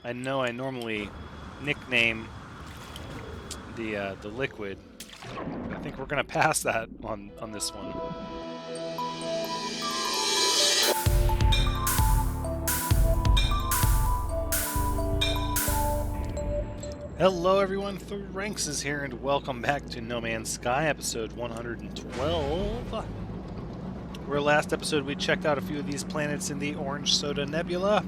I know I normally nickname the liquid. I think we're gonna pass that on this one. Hello everyone, Thranxes here, and welcome back to No Man's Sky, episode 112. Where last episode we checked out a few of these planets in the Orange Soda Nebula.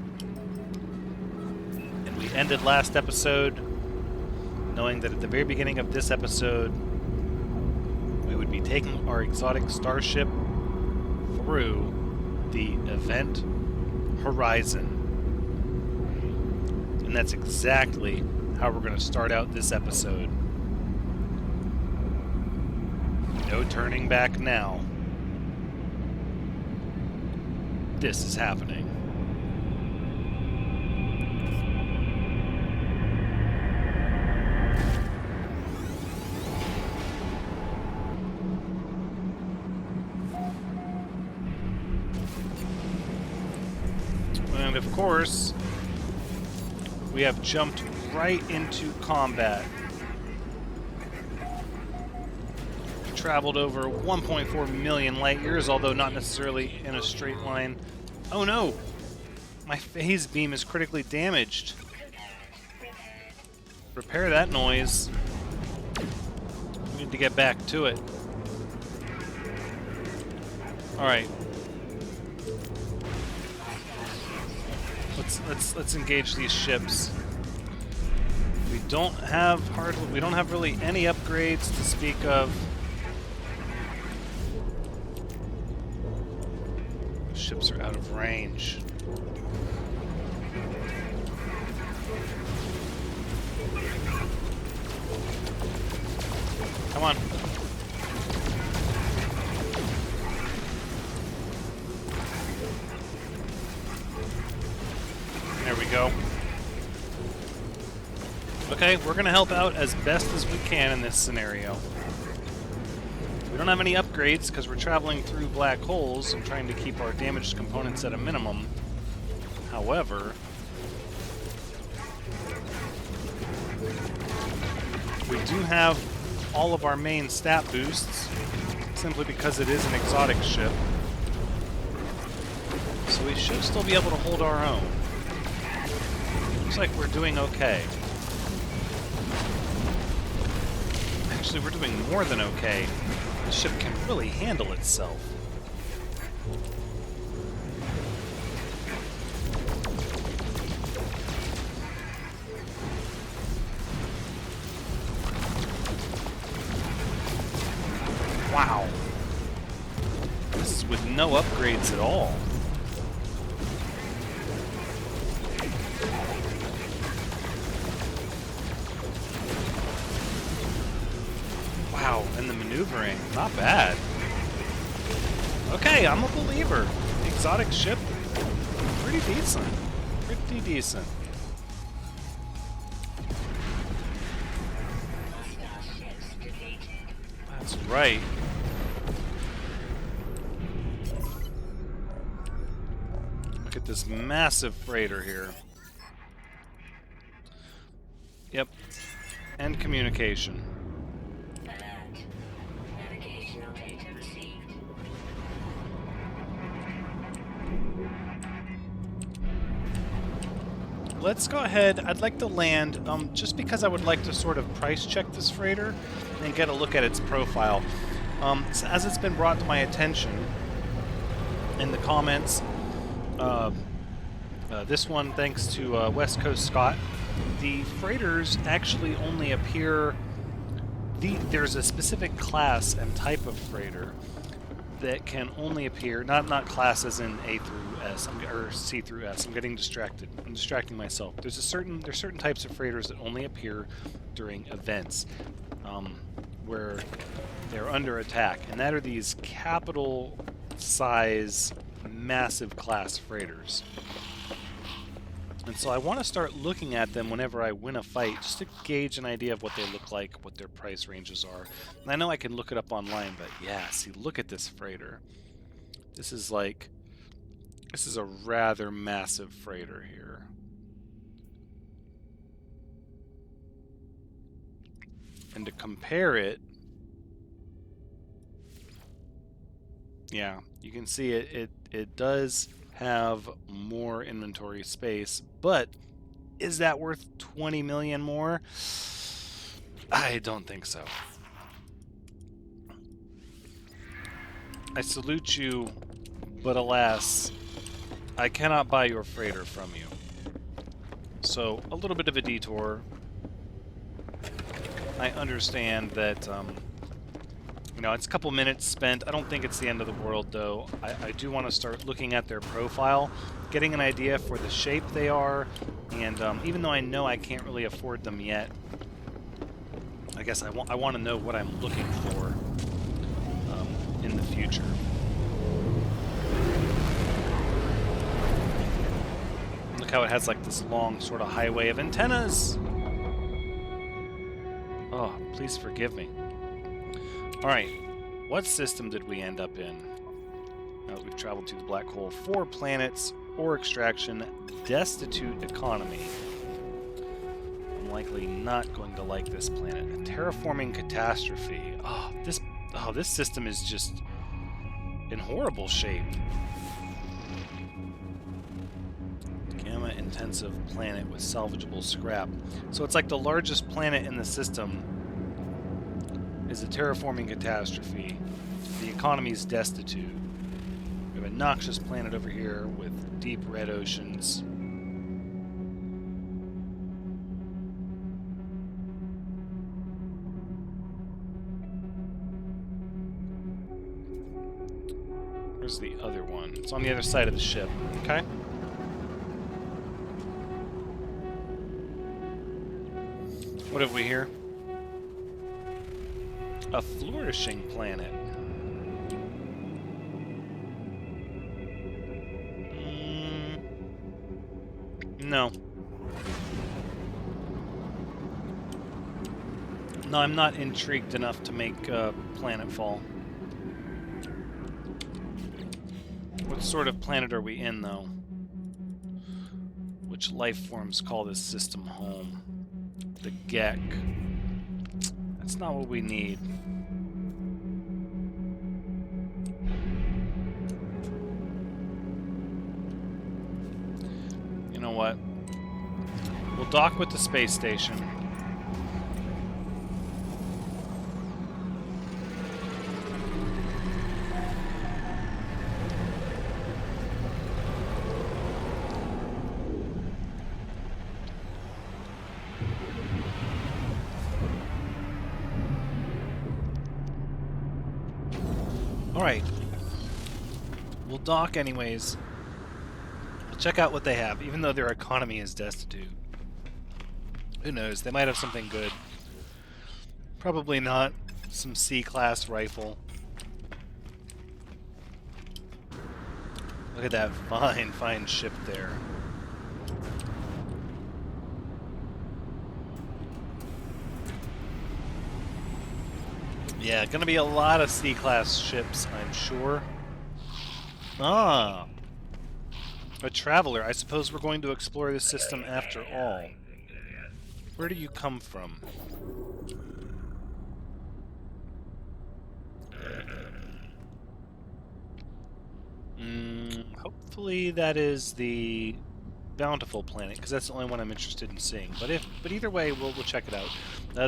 And we ended last episode knowing that at the very beginning of this episode we would be taking our exotic starship through the event horizon. And that's exactly how we're going to start out this episode. No turning back now. This is happening. And of course, we have jumped right into combat. We traveled over 1.4 million light years, although not necessarily in a straight line. Oh no! My phase beam is critically damaged. Repair that noise. We need to get back to it. Alright. Let's engage these ships. We don't have really any upgrades to speak of. Ships are out of range. Come on. There we go. Okay, we're going to help out as best as we can in this scenario. We don't have any upgrades because we're traveling through black holes and trying to keep our damaged components at a minimum. However, we do have all of our main stat boosts simply because it is an exotic ship. So we should still be able to hold our own. Looks like we're doing okay. Actually, we're doing more than okay. This ship can really handle itself. Wow. This is with no upgrades at all. Wow, and the maneuvering, not bad. Okay, I'm a believer. The exotic ship, pretty decent. Pretty decent. That's right. Look at this massive freighter here. Yep. And communication. Let's go ahead. I'd like to land, just because I would like to sort of price check this freighter and get a look at its profile. As it's been brought to my attention in the comments, this one thanks to West Coast Scott, the freighters actually only appear, there's a specific class and type of freighter that can only appear, not classes in A through S, or C through S. I'm getting distracted. I'm distracting myself. There's certain types of freighters that only appear during events where they're under attack, and that are these capital size, massive class freighters. And so I want to start looking at them whenever I win a fight, just to gauge an idea of what they look like, what their price ranges are. And I know I can look it up online, but yeah, see, look at this freighter. This is a rather massive freighter here. And to compare it, yeah, you can see it does have more inventory space, but is that worth 20 million more? I don't think so. I salute you, but alas, I cannot buy your freighter from you. So, a little bit of a detour. I understand that, you know, it's a couple minutes spent. I don't think it's the end of the world, though. I do want to start looking at their profile, getting an idea for the shape they are, and even though I know I can't really afford them yet, I guess I want to know what I'm looking for in the future. Look how it has like this long sort of highway of antennas. Oh, please forgive me. Alright, what system did we end up in? Now that we've traveled to the black hole, 4 planets, ore extraction, destitute economy. I'm likely not going to like this planet. A terraforming catastrophe. Oh, this system is just in horrible shape. Gamma-intensive planet with salvageable scrap. So it's like the largest planet in the system is a terraforming catastrophe. The economy is destitute. We have a noxious planet over here with deep red oceans. Where's the other one? It's on the other side of the ship. Okay. What have we here? A flourishing planet. No. No, I'm not intrigued enough to make planetfall. What sort of planet are we in, though? Which life forms call this system home? The Gek. That's not what we need. You know what? We'll dock with the space station. Alright. We'll dock anyways. We'll check out what they have, even though their economy is destitute. Who knows? They might have something good. Probably not. Some C-class rifle. Look at that fine, fine ship there. Yeah, gonna be a lot of C-class ships, I'm sure. Ah! A traveler. I suppose we're going to explore this system after all. Where do you come from? Hopefully that is the Bountiful planet, because that's the only one I'm interested in seeing. But either way, we'll check it out.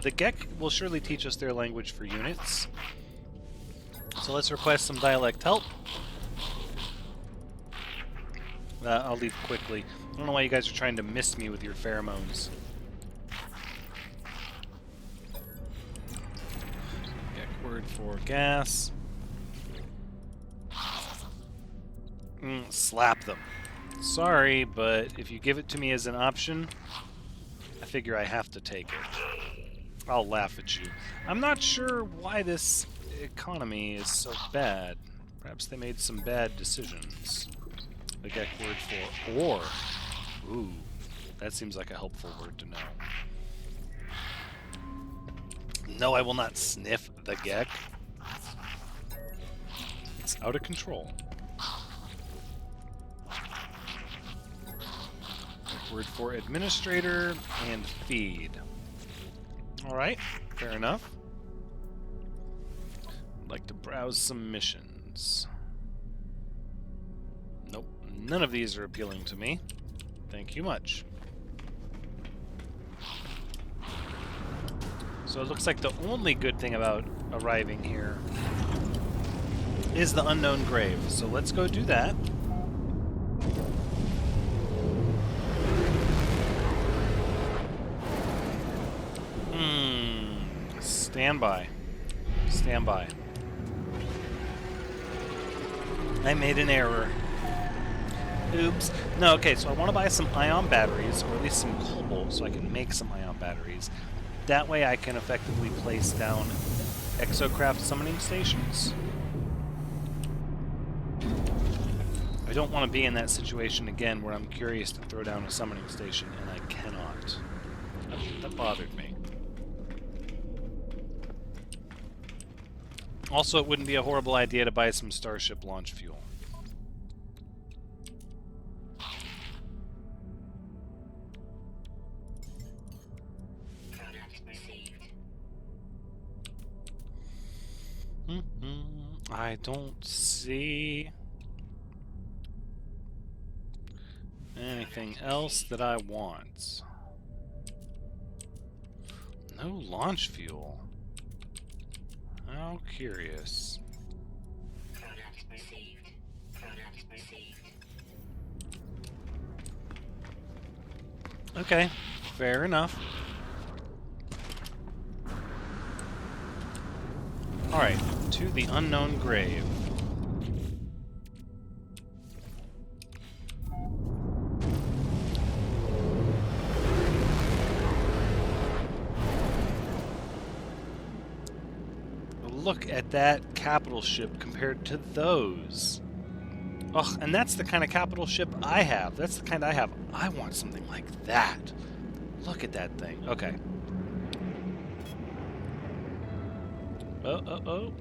The Gek will surely teach us their language for units. So let's request some dialect help. I'll leave quickly. I don't know why you guys are trying to miss me with your pheromones. Gek word for gas. Slap them. Sorry, but if you give it to me as an option, I figure I have to take it. I'll laugh at you. I'm not sure why this economy is so bad. Perhaps they made some bad decisions. The Gek word for ore. Ooh, that seems like a helpful word to know. No, I will not sniff the Gek. It's out of control. Word for administrator and feed. Alright. Fair enough. I'd like to browse some missions. Nope, none of these are appealing to me. Thank you much. So it looks like the only good thing about arriving here is the unknown grave. So let's go do that. Stand by. Stand by. I made an error. Oops. No, okay, so I want to buy some ion batteries, or at least some cobalt, so I can make some ion batteries. That way I can effectively place down exocraft summoning stations. I don't want to be in that situation again where I'm curious to throw down a summoning station and I cannot. That bothered me. Also, it wouldn't be a horrible idea to buy some Starship launch fuel. I don't see anything else that I want. No launch fuel. How curious. Okay, fair enough. Alright, to the unknown grave. Look at that capital ship compared to those. Ugh, and that's the kind of capital ship I have. That's the kind I have. I want something like that. Look at that thing. Okay. Oh.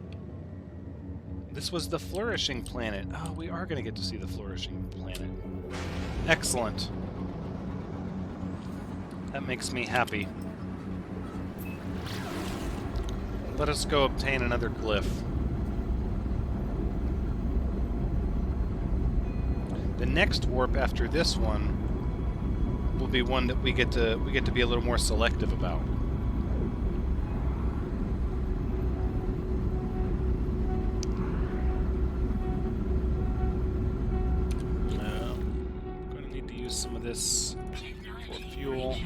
This was the flourishing planet. Oh, we are going to get to see the flourishing planet. Excellent. That makes me happy. Let us go obtain another glyph. The next warp after this one will be one that we get to be a little more selective about. I'm going to need to use some of this for fuel.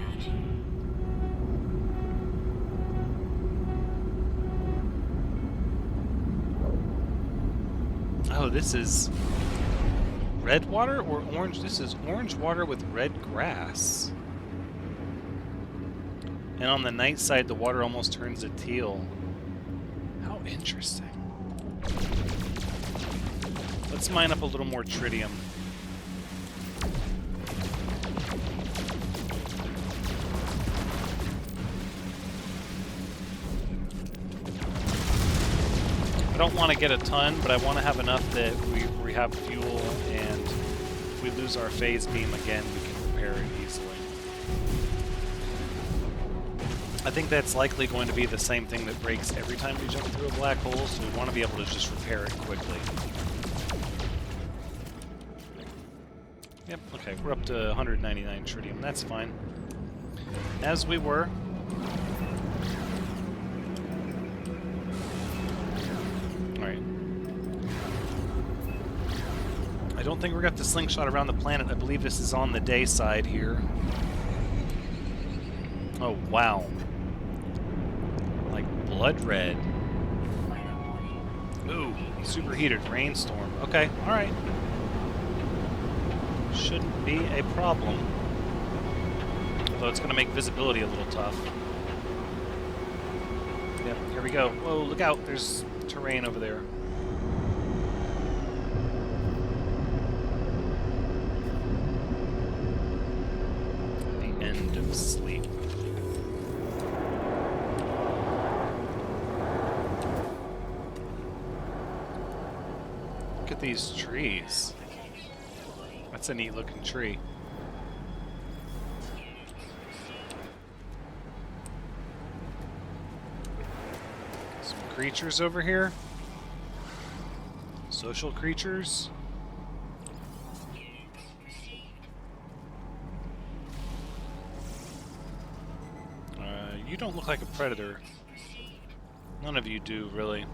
Oh, this is red water or orange? This is orange water with red grass. And on the night side, the water almost turns a teal. How interesting. Let's mine up a little more tritium. I don't want to get a ton, but I want to have enough that we have fuel, and if we lose our phase beam again, we can repair it easily. I think that's likely going to be the same thing that breaks every time we jump through a black hole, so we want to be able to just repair it quickly. Yep, okay, we're up to 199 tritium, that's fine. As we were. I don't think we're going to have to slingshot around the planet. I believe this is on the Dayside here. Oh, wow. Like blood red. Ooh, superheated rainstorm. Okay, alright. Shouldn't be a problem. Although it's going to make visibility a little tough. Yep, here we go. Whoa, look out. There's terrain over there. End of sleep. Look at these trees. That's a neat looking tree. creatures over here. Social creatures. You don't look like a predator. None of you do, really.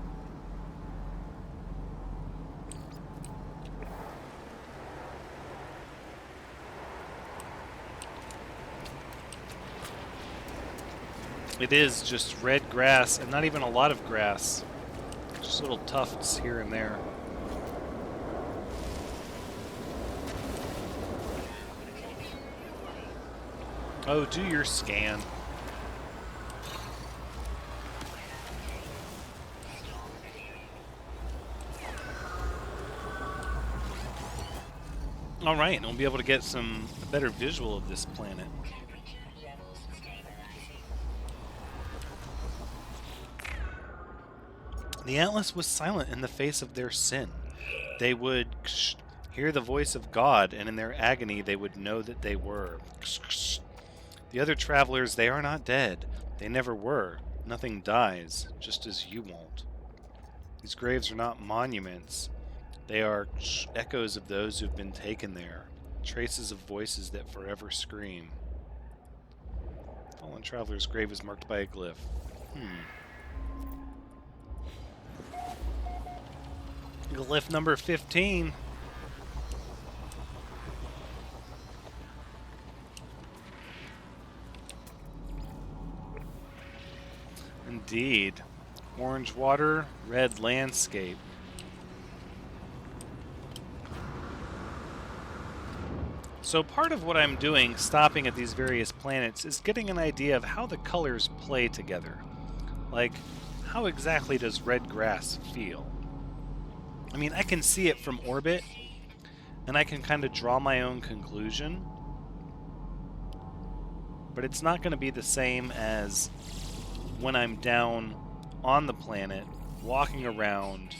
It is just red grass, and not even a lot of grass. Just little tufts here and there. Oh, do your scan. Alright, and we'll be able to get a better visual of this planet. The Atlas was silent in the face of their sin. They would hear the voice of God, and in their agony they would know that they were. The other travelers, they are not dead. They never were. Nothing dies, just as you won't. These graves are not monuments. They are echoes of those who've been taken there. Traces of voices that forever scream. Fallen traveler's grave is marked by a glyph. Glyph number 15. Indeed. Orange water, red landscape. So part of what I'm doing, stopping at these various planets, is getting an idea of how the colors play together. Like, how exactly does red grass feel? I mean, I can see it from orbit, and I can kind of draw my own conclusion, but it's not going to be the same as when I'm down on the planet, walking around,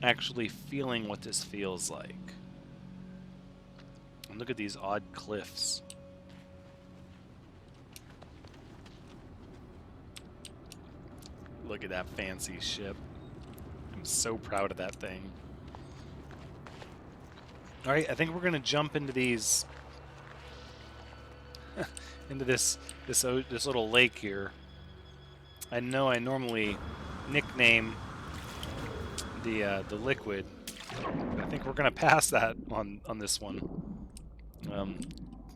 actually feeling what this feels like. And look at these odd cliffs. Look at that fancy ship. I'm so proud of that thing. Alright, I think we're going to jump into these... into this little lake here. I know I normally nickname the liquid. I think we're gonna pass that on this one.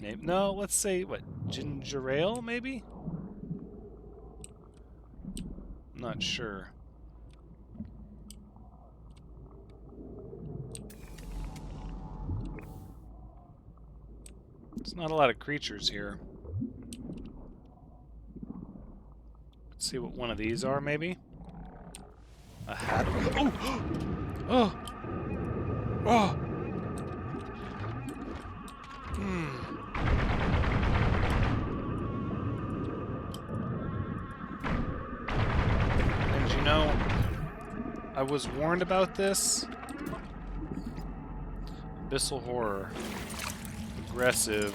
Maybe, no, let's say what, ginger ale maybe? I'm not sure. There's not a lot of creatures here. Let's see what one of these are, maybe. A hat. Oh! Oh! Oh! And you know, I was warned about this. Abyssal horror. Aggressive.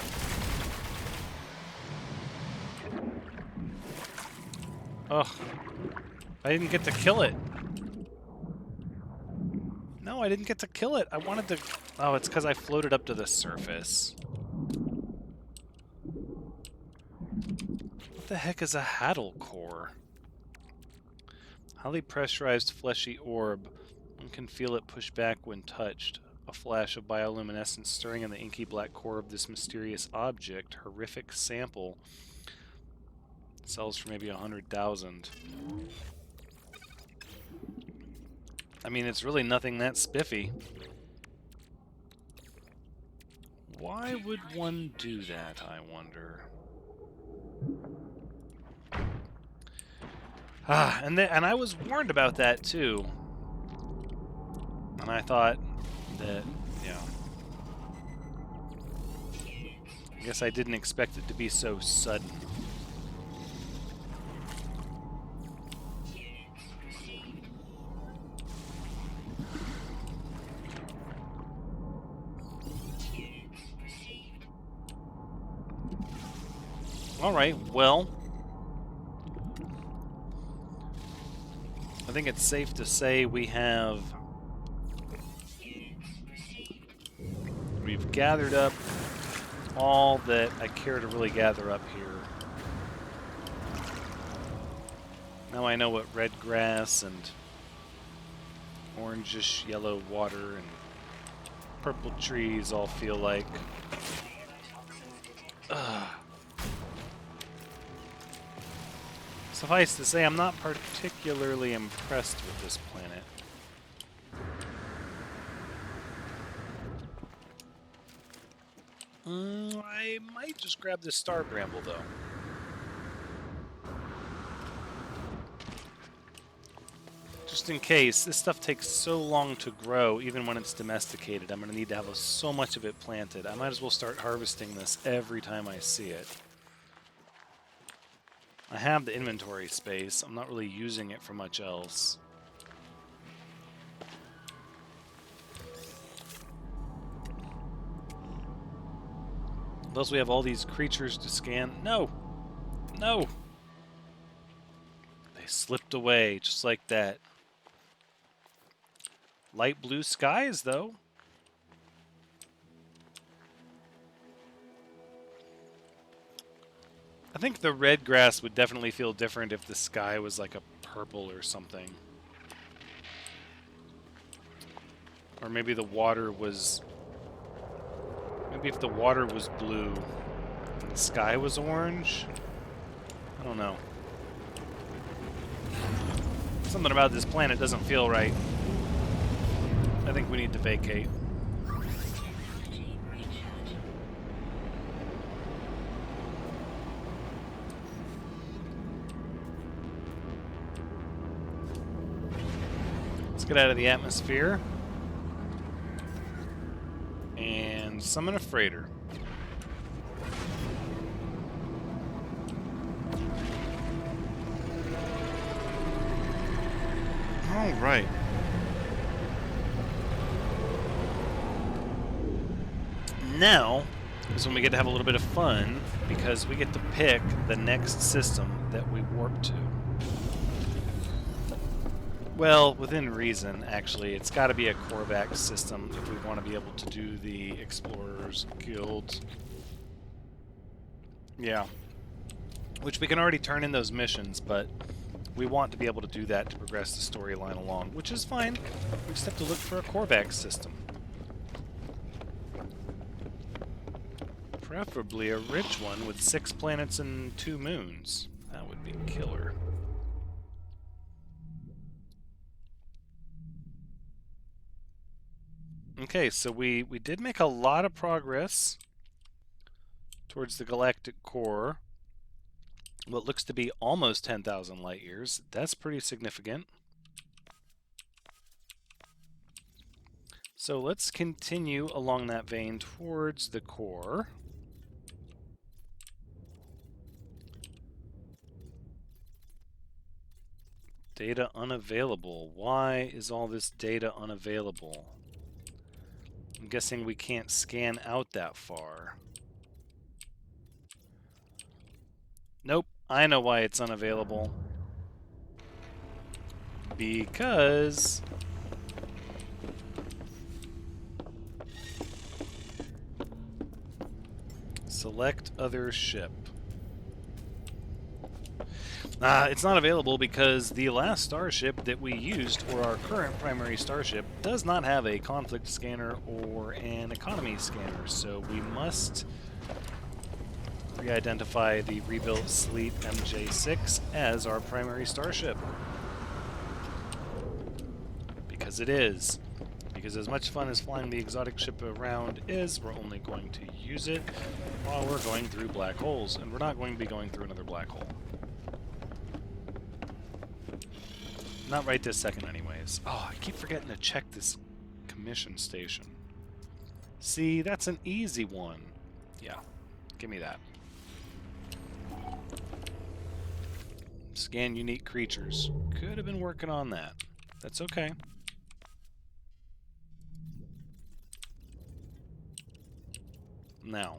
Ugh. I didn't get to kill it. No, I didn't get to kill it. I wanted to... Oh, it's because I floated up to the surface. What the heck is a Haddle core? Highly pressurized fleshy orb. One can feel it push back when touched. A flash of bioluminescence stirring in the inky black core of this mysterious object. Horrific sample. Sells for maybe 100,000. I mean, it's really nothing that spiffy. Why would one do that, I wonder? And I was warned about that too. And I thought that, yeah. I guess I didn't expect it to be so sudden. Alright, well, think it's safe to say we've gathered up all that I care to really gather up here. Now I know what red grass and orangish yellow water and purple trees all feel like. Ugh. Suffice to say, I'm not particularly impressed with this planet. I might just grab this star bramble, though. Just in case, this stuff takes so long to grow, even when it's domesticated. I'm going to need to have so much of it planted. I might as well start harvesting this every time I see it. I have the inventory space. I'm not really using it for much else. Plus, we have all these creatures to scan. No! No! They slipped away, just like that. Light blue skies, though. I think the red grass would definitely feel different if the sky was like a purple or something. Or maybe the water was... Maybe if the water was blue and the sky was orange? I don't know. Something about this planet doesn't feel right. I think we need to vacate. Let's get out of the atmosphere. And summon a freighter. All right. Now is when we get to have a little bit of fun, because we get to pick the next system that we warp to. Well, within reason, actually. It's got to be a Korvax system if we want to be able to do the Explorers Guild. Yeah. Which we can already turn in those missions, but we want to be able to do that to progress the storyline along, which is fine. We just have to look for a Korvax system. Preferably a rich one with 6 planets and 2 moons. That would be killer. Okay, so we did make a lot of progress towards the galactic core. What looks to be almost 10,000 light years. That's pretty significant. So let's continue along that vein towards the core. Data unavailable. Why is all this data unavailable? I'm guessing we can't scan out that far. Nope, I know why it's unavailable. Because... select other ship. It's not available because the last starship that we used, or our current primary starship, does not have a conflict scanner or an economy scanner, so we must re-identify the rebuilt Sleep MJ6 as our primary starship. Because it is. Because as much fun as flying the exotic ship around is, we're only going to use it while we're going through black holes, and we're not going to be going through another black hole. Not right this second anyways. Oh, I keep forgetting to check this commission station. See, that's an easy one. Yeah, give me that. Scan unique creatures. Could have been working on that. That's okay. Now.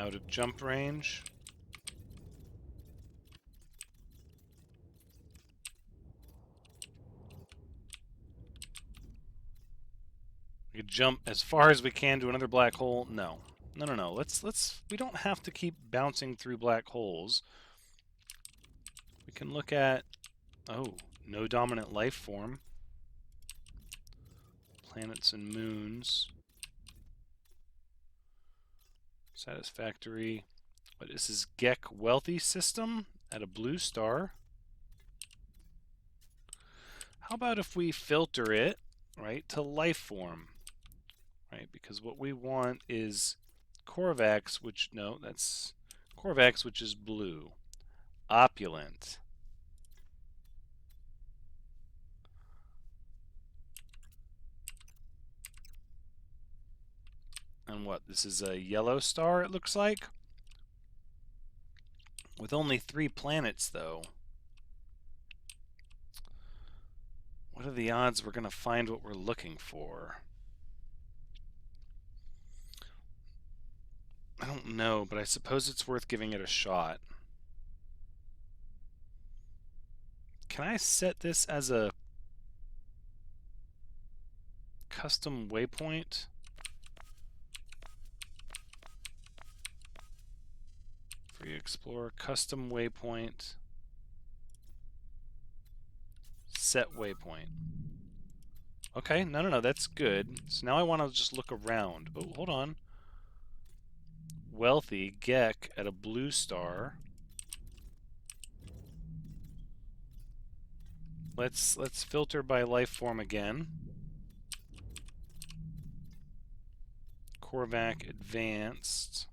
Out of jump range. We could jump as far as we can to another black hole. No. No. Let's we don't have to keep bouncing through black holes. We can look at no dominant life form. Planets and moons. Satisfactory. What is this? Gek wealthy system at a blue star. How about if we filter it, right, to life form? Right, because what we want is Corvax, which, no, that's Corvax, which is blue. Opulent. And what, this is a yellow star, it looks like? With only 3 planets, though. What are the odds we're going to find what we're looking for? I don't know, but I suppose it's worth giving it a shot. Can I set this as a custom waypoint? Free Explorer, custom waypoint, set waypoint. Okay, no, that's good. So now I want to just look around. Oh, hold on. Wealthy, Gek at a blue star. Let's filter by life form again. Korvac advanced.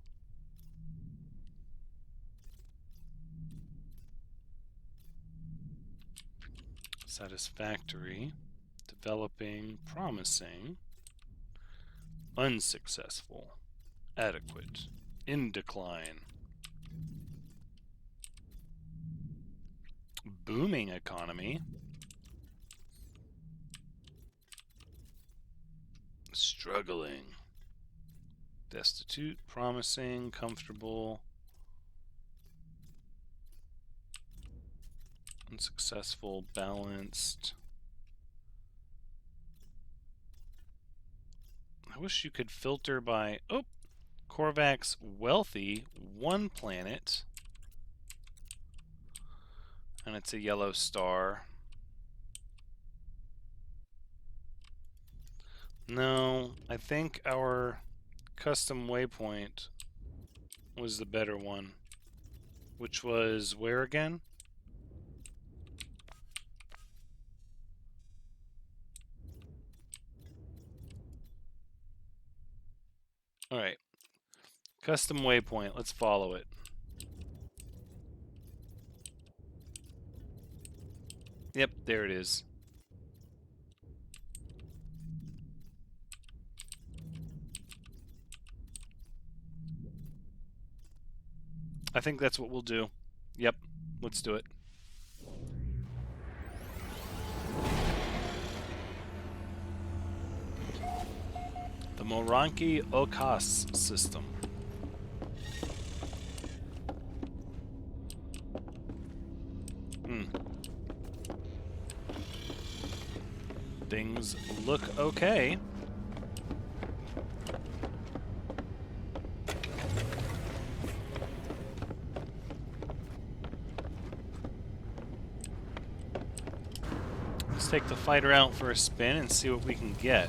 Satisfactory. Developing. Promising. Unsuccessful. Adequate. In decline. Booming economy. Struggling. Destitute. Promising. Comfortable. Unsuccessful. Balanced. I wish you could filter by... Oh! Korvac's wealthy, 1 planet. And it's a yellow star. No, I think our custom waypoint was the better one. Which was where again? Alright. Custom waypoint, let's follow it. Yep, there it is. I think that's what we'll do. Yep, let's do it. The Moranki Okas system. Things look okay. Let's take the fighter out for a spin and see what we can get.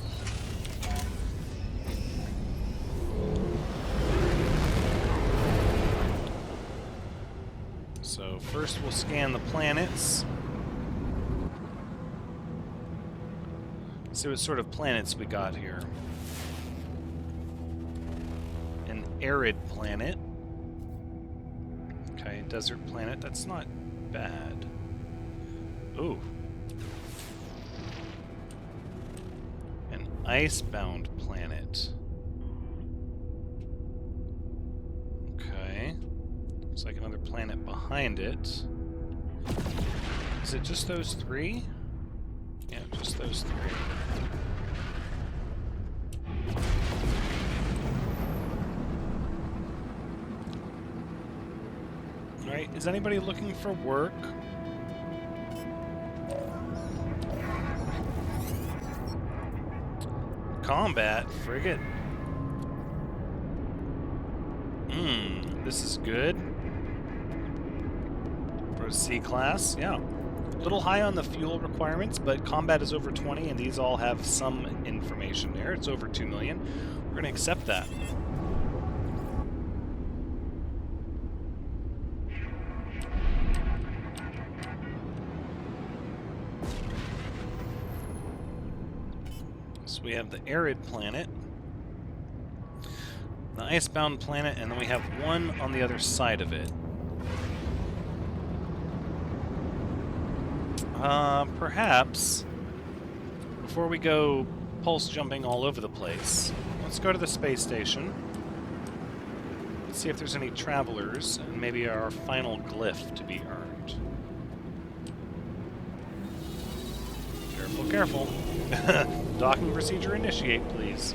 So first we'll scan the planets. See what sort of planets we got here. An arid planet. Okay, desert planet. That's not bad. Ooh. An icebound planet. Okay. Looks like another planet behind it. Is it just those 3? Yeah, just those 3. Alright, is anybody looking for work? Combat frigate. This is good. For a C class, yeah. A little high on the fuel requirements, but combat is over 20, and these all have some information there. It's over 2 million. We're going to accept that. So we have the arid planet, the icebound planet, and then we have one on the other side of it. Perhaps, before we go pulse jumping all over the place, let's go to the space station. Let's see if there's any travelers, and maybe our final glyph to be earned. Careful, careful. Docking procedure initiate, please.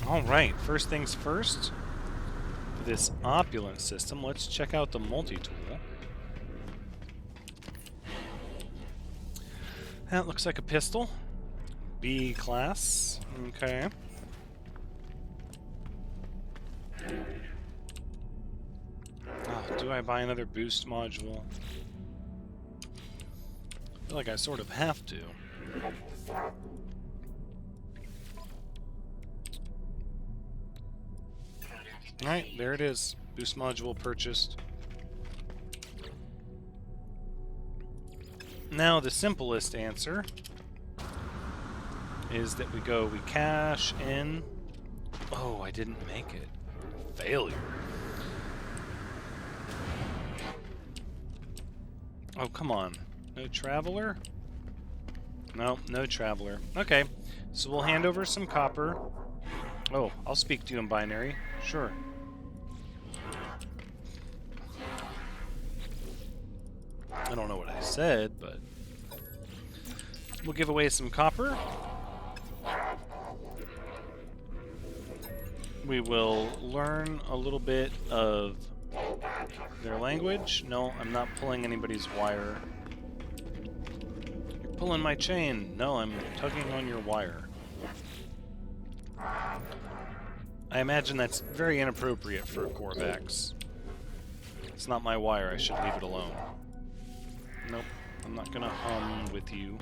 Alright, first things first. For this opulent system, let's check out the multitool. That looks like a pistol. B class. Okay. Oh, do I buy another boost module? I feel like I sort of have to. Alright, there it is. Boost module purchased. Now, the simplest answer is that we cash in. Oh, I didn't make it. Failure. Oh, come on. No traveler? No, no traveler. Okay, so we'll hand over some copper. Oh, I'll speak to you in binary. Sure. I don't know what I said, but we'll give away some copper. We will learn a little bit of their language. No, I'm not pulling anybody's wire. You're pulling my chain. No, I'm tugging on your wire. I imagine that's very inappropriate for a Corvax. It's not my wire. I should leave it alone. Nope, I'm not gonna hum with you.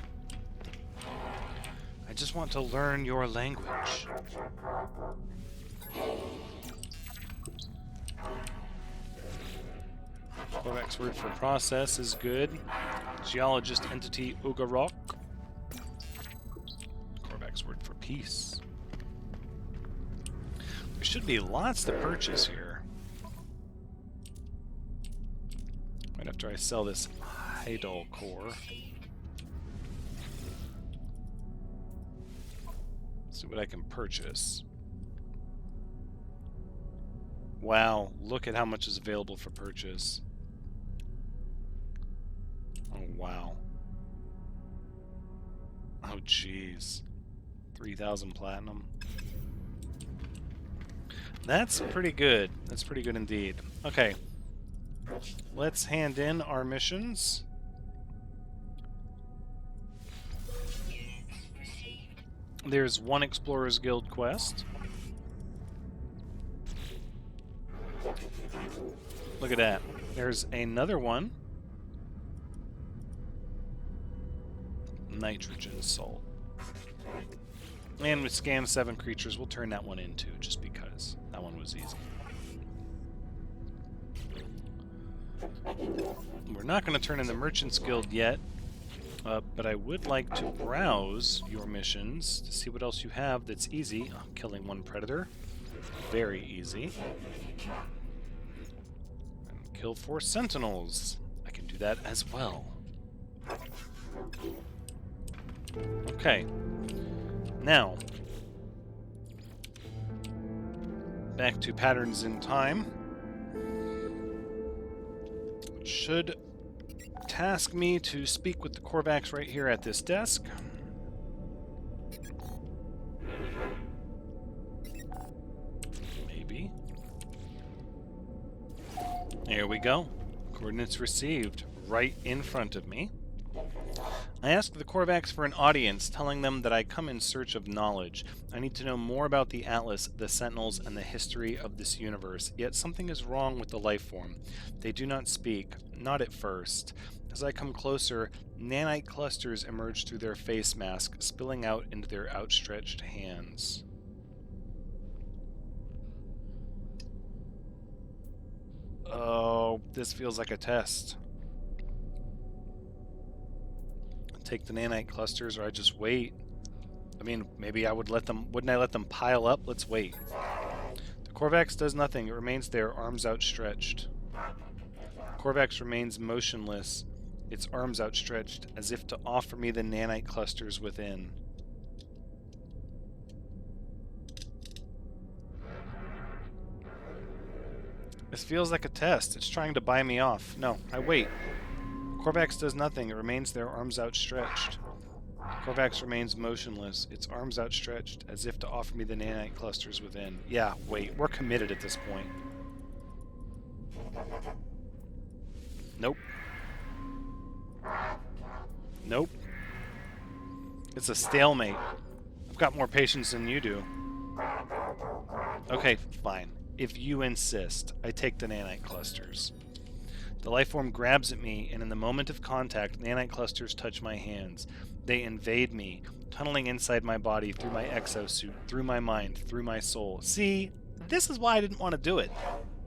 I just want to learn your language. Corvax word for process is good. Geologist entity Ugarok. Corvax word for peace. There should be lots to purchase here. Right after I sell this Idol core. See what I can purchase. Wow, look at how much is available for purchase. Oh, wow. Oh, jeez. 3,000 platinum. That's pretty good. That's pretty good indeed. Okay. Let's hand in our missions. There's one Explorers Guild quest. Look at that. There's another one. Nitrogen salt. And with scan 7 creatures, we'll turn that one in too, just because. That one was easy. We're not going to turn in the Merchants Guild yet, but I would like to browse your missions to see what else you have that's easy. Oh, killing one predator. Very easy. And kill 4 sentinels. I can do that as well. Okay. Now, back to patterns in time. Which should task me to speak with the Corvax right here at this desk. Here we go. Coordinates received. Right in front of me. I ask the Korvax for an audience, telling them that I come in search of knowledge. I need to know more about the Atlas, the Sentinels, and the history of this universe. Yet something is wrong with the life form. They do not speak, not at first. As I come closer, nanite clusters emerge through their face mask, spilling out into their outstretched hands. Oh, this feels like a test. Take the nanite clusters, or I just wait. I mean, maybe I would let them... Wouldn't I let them pile up? Let's wait. The Korvax does nothing. It remains there, arms outstretched. Korvax remains motionless, its arms outstretched, as if to offer me the nanite clusters within. This feels like a test. It's trying to buy me off. No, I wait. Korvax does nothing. It remains there, arms outstretched. Korvax remains motionless, its arms outstretched, as if to offer me the nanite clusters within. Yeah, wait. We're committed at this point. Nope. Nope. It's a stalemate. I've got more patience than you do. Okay, fine. If you insist, I take the nanite clusters. The lifeform grabs at me, and in the moment of contact, nanite clusters touch my hands. They invade me, tunneling inside my body, through my exosuit, through my mind, through my soul. See, this is why I didn't want to do it.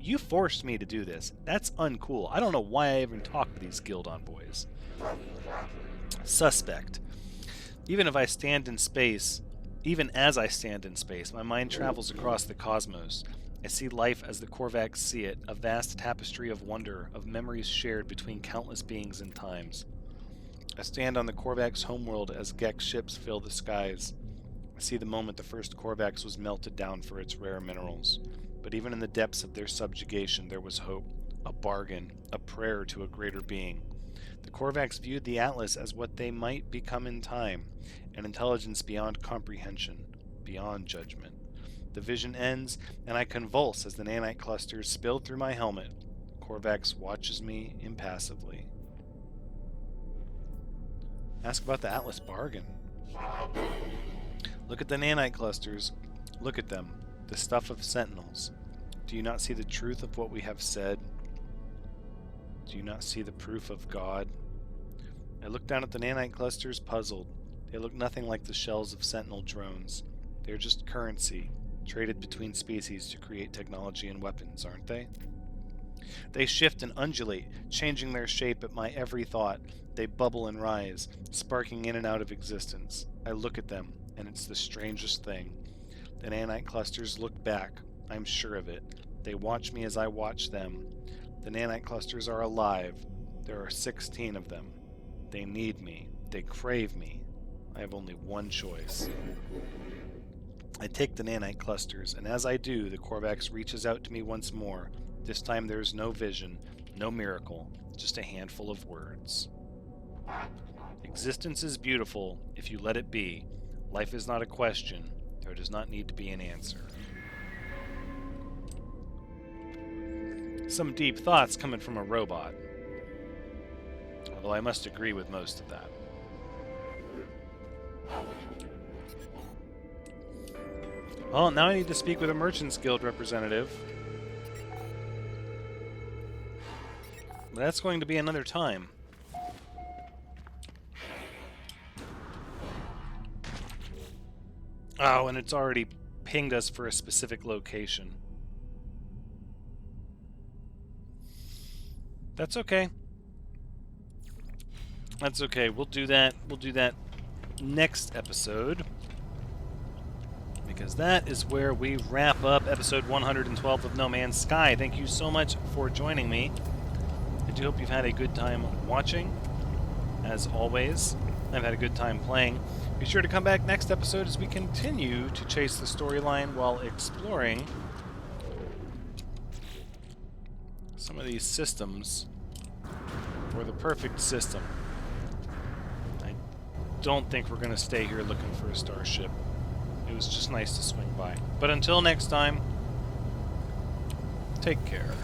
You forced me to do this. That's uncool. I don't know why I even talk to these guild envoys. Suspect. Even as I stand in space, my mind travels across the cosmos. I see life as the Korvax see it, a vast tapestry of wonder, of memories shared between countless beings and times. I stand on the Korvax homeworld as Gex ships fill the skies. I see the moment the first Korvax was melted down for its rare minerals. But even in the depths of their subjugation there was hope, a bargain, a prayer to a greater being. The Korvax viewed the Atlas as what they might become in time, an intelligence beyond comprehension, beyond judgment. The vision ends, and I convulse as the nanite clusters spill through my helmet. Korvax watches me impassively. Ask about the Atlas bargain. Look at the nanite clusters. Look at them, the stuff of sentinels. Do you not see the truth of what we have said? Do you not see the proof of God? I look down at the nanite clusters, puzzled. They look nothing like the shells of sentinel drones. They're just currency, traded between species to create technology and weapons, aren't they? They shift and undulate, changing their shape at my every thought. They bubble and rise, sparking in and out of existence. I look at them, and it's the strangest thing. The nanite clusters look back. I'm sure of it. They watch me as I watch them. The nanite clusters are alive. There are 16 of them. They need me. They crave me. I have only one choice. I take the nanite clusters, and as I do, the Korvax reaches out to me once more. This time there is no vision, no miracle, just a handful of words. Existence is beautiful if you let it be. Life is not a question. There does not need to be an answer. Some deep thoughts coming from a robot. Although I must agree with most of that. Well, now I need to speak with a Merchants Guild representative. But that's going to be another time. Oh, and it's already pinged us for a specific location. That's okay. That's okay. We'll do that. We'll do that next episode. Because that is where we wrap up episode 112 of No Man's Sky. Thank you so much for joining me. I do hope you've had a good time watching. As always, I've had a good time playing. Be sure to come back next episode as we continue to chase the storyline while exploring some of these systems for the perfect system. I don't think we're going to stay here looking for a starship. It was just nice to swing by. But until next time, take care.